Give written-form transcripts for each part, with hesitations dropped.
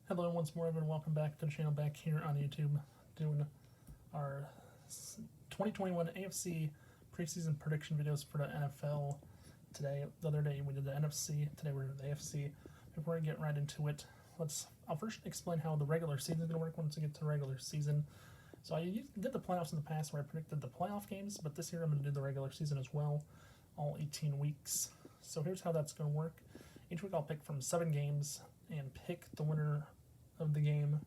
Hello, once more, everyone. Welcome back to the channel, back here on YouTube, doing our 2021 AFC preseason prediction videos for the NFL. Today, the other day, we did the NFC. Today, we're doing the AFC. Before I get right into it, I'll first explain how the regular season is going to work once we get to the regular season. So I did the playoffs in the past where I predicted the playoff games, but this year I'm going to do the regular season as well, all 18 weeks. So here's how that's going to work. Each week I'll pick from 7 games and pick the winner of the game.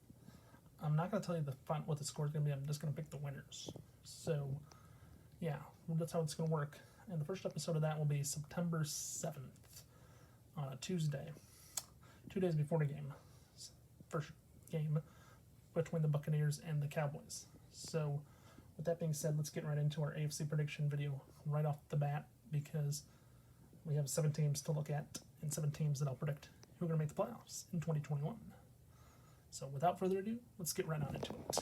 I'm not going to tell you what the score is going to be. I'm just going to pick the winners. So, yeah, that's how it's going to work. And the first episode of that will be September 7th on a Tuesday, 2 days before the game. First game between the Buccaneers and the Cowboys. So, with that being said, let's get right into our AFC prediction video right off the bat, because we have 7 teams to look at and 7 teams that I'll predict who are going to make the playoffs in 2021. So without further ado, let's get right on into it.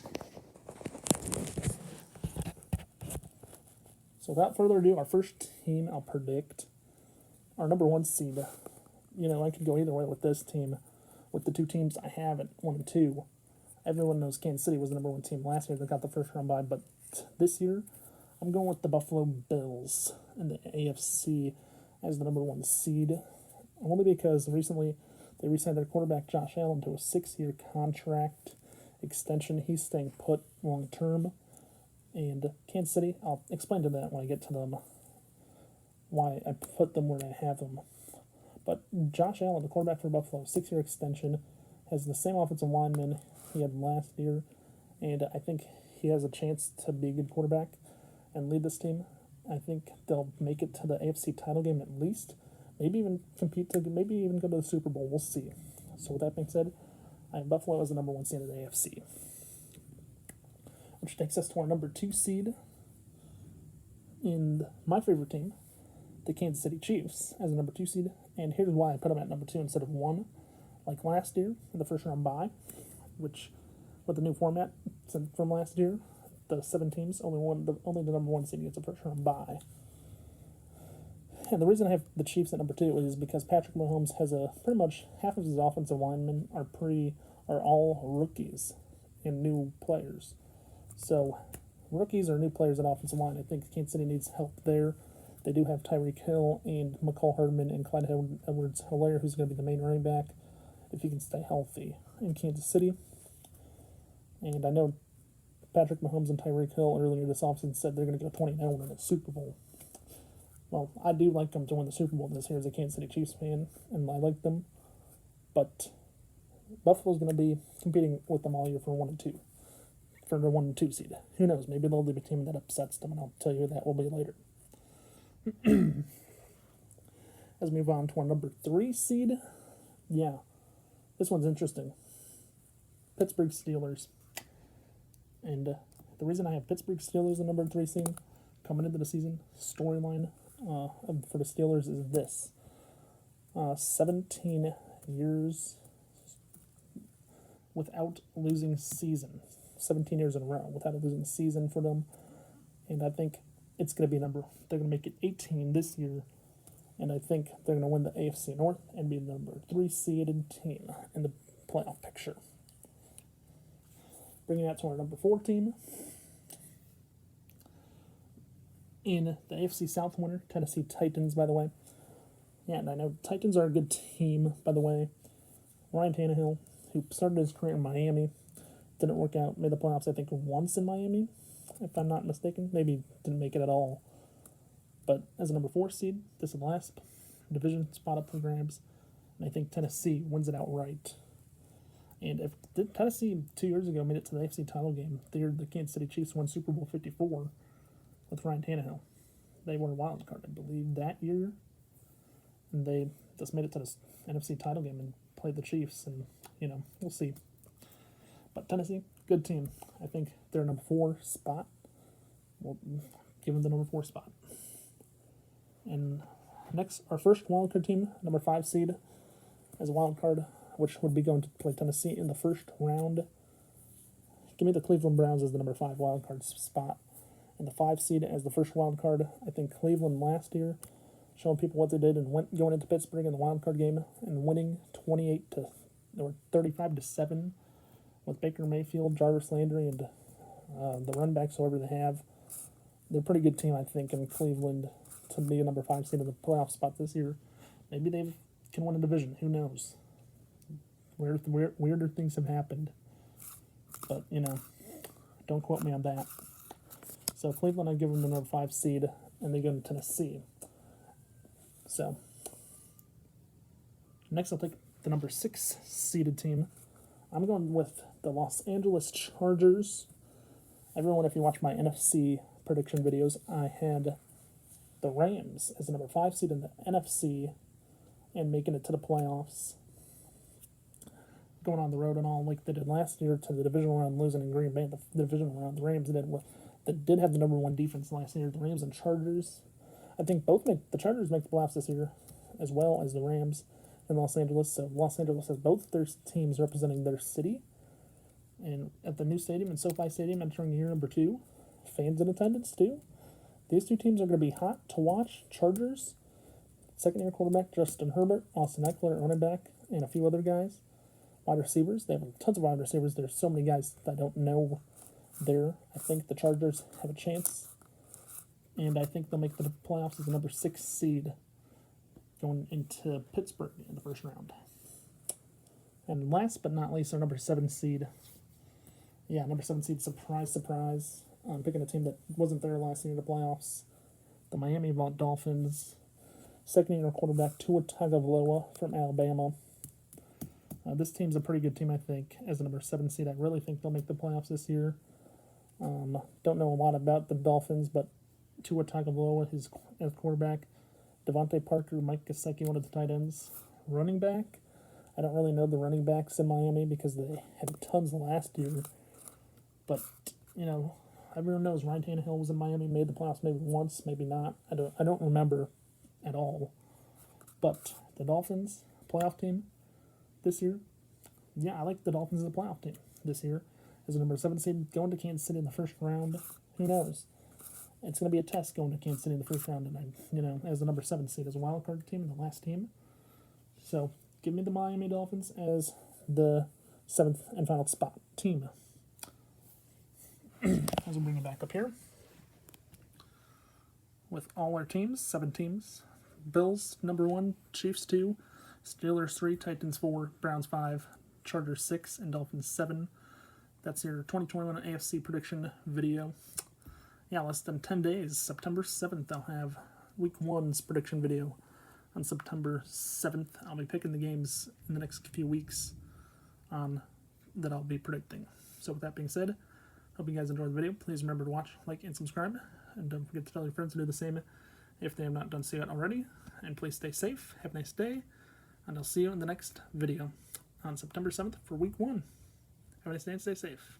So without further ado, our first team I'll predict, our number 1 seed. I could go either way with this team. With the 2 teams I have at 1 and 2, everyone knows Kansas City was the number 1 team last year. They got the first round bye, but this year I'm going with the Buffalo Bills in the AFC as the number 1 seed. Only because recently they re-signed their quarterback Josh Allen to a 6-year contract extension. He's staying put long term. And Kansas City, I'll explain to that when I get to them, why I put them where I have them. But Josh Allen, the quarterback for Buffalo, 6-year extension, has the same offensive lineman he had last year. And I think he has a chance to be a good quarterback and lead this team. I think they'll make it to the AFC title game at least. Maybe even maybe even go to the Super Bowl. We'll see. So with that being said, I have Buffalo as the number 1 seed in the AFC. Which takes us to our number 2 seed in my favorite team, the Kansas City Chiefs, as the number 2 seed. And here's why I put them at number 2 instead of 1, like last year in the first round bye, which with the new format from last year, the 7 teams, only the number 1 seed gets a first round bye. And the reason I have the Chiefs at number 2 is because Patrick Mahomes has pretty much half of his offensive linemen are all rookies and new players. So rookies or new players at offensive line, I think Kansas City needs help there. They do have Tyreek Hill and McCall Hardman and Clyde Edwards-Helaire, who's going to be the main running back if he can stay healthy in Kansas City. And I know Patrick Mahomes and Tyreek Hill earlier this offseason said they're going to go 20-0 in the Super Bowl. Well, I do like them to win the Super Bowl this year as a Kansas City Chiefs fan, and I like them. But Buffalo's going to be competing with them all year for 1 and 2, for the 1 and 2 seed. Who knows? Maybe they'll be a team that upsets them, and I'll tell you that will be later. As we move on to our number 3 seed, yeah, this one's interesting. Pittsburgh Steelers. And the reason I have Pittsburgh Steelers the number 3 seed coming into the season, storyline for the Steelers is this. 17 years without losing season. 17 years in a row without a losing season for them. And I think it's going to be they're going to make it 18 this year. And I think they're going to win the AFC North and be the number 3 seeded team in the playoff picture. Bringing that to our number 4 team. In the AFC South winner, Tennessee Titans, by the way. Yeah, and I know Titans are a good team, by the way. Ryan Tannehill, who started his career in Miami, didn't work out, made the playoffs, I think, once in Miami, if I'm not mistaken. Maybe didn't make it at all. But as a number 4 seed, this is the last division spot up for grabs, and I think Tennessee wins it outright. And if Tennessee 2 years ago made it to the AFC title game, the Kansas City Chiefs won Super Bowl 54 with Ryan Tannehill. They won a wild card, I believe, that year. And they just made it to the NFC title game and played the Chiefs. And, we'll see. But Tennessee, good team. I think they're number 4 spot. We'll give them the number 4 spot. And next, our first wildcard team, number 5 seed, as a wild card, which would be going to play Tennessee in the first round. Give me the Cleveland Browns as the number 5 wildcard spot. And the 5 seed as the first wild card. I think Cleveland last year showing people what they did and going into Pittsburgh in the wild card game and winning 28 to They were 35-7 with Baker Mayfield, Jarvis Landry, and the run backs, whoever they have. They're a pretty good team, I think, in Cleveland to be a number 5 seed in the playoff spot this year. Maybe they can win a division. Who knows? Weirder things have happened. But, don't quote me on that. So Cleveland, I give them the number 5 seed, and they go to Tennessee. So next, I'll take the number 6 seeded team. I'm going with the Los Angeles Chargers. Everyone, if you watch my NFC prediction videos, I had the Rams as the number 5 seed in the NFC and making it to the playoffs. Going on the road and all like they did last year to the divisional round, losing in Green Bay. The divisional round, the Rams did have the number 1 defense last year. The Rams and Chargers. I think the Chargers make the playoffs this year, as well as the Rams in Los Angeles. So Los Angeles has both their teams representing their city, and at the new stadium, in SoFi Stadium, entering year number 2. Fans in attendance too. These two teams are going to be hot to watch. Chargers, second-year quarterback Justin Herbert, Austin Eckler at running back, and a few other guys. Wide receivers, they have tons of wide receivers. There's so many guys that I don't know there. I think the Chargers have a chance, and I think they'll make the playoffs as the number 6 seed going into Pittsburgh in the first round. And last but not least, our number 7 seed. Yeah, number 7 seed, surprise, surprise. I'm picking a team that wasn't there last year in the playoffs. The Miami Dolphins. Second-year quarterback Tua Tagovailoa from Alabama. This team's a pretty good team, I think, as the number 7 seed. I really think they'll make the playoffs this year. Don't know a lot about the Dolphins, but Tua Tagovailoa, his quarterback. Devontae Parker, Mike Gesicki, one of the tight ends. Running back, I don't really know the running backs in Miami because they had tons last year. But, everyone knows Ryan Tannehill was in Miami, made the playoffs maybe once, maybe not. I don't remember at all. But the Dolphins, playoff team this year, yeah, I like the Dolphins as a playoff team this year. As a number 7 seed, going to Kansas City in the first round, who knows? It's going to be a test going to Kansas City in the first round, and as the number 7 seed, as a wild card team and the last team. So give me the Miami Dolphins as the 7th and final spot team. As we bring it back up here with all our teams, 7 teams. Bills number 1, Chiefs 2, Steelers 3, Titans 4, Browns 5, Chargers 6, and Dolphins 7. That's your 2021 AFC prediction video. Yeah, less than 10 days. September 7th, I'll have Week 1's prediction video. On September 7th, I'll be picking the games in the next few weeks that I'll be predicting. So with that being said, hope you guys enjoyed the video. Please remember to watch, like, and subscribe. And don't forget to tell your friends to do the same if they have not done so yet already. And please stay safe. Have a nice day. And I'll see you in the next video on September 7th for Week 1. Have a nice day and stay safe.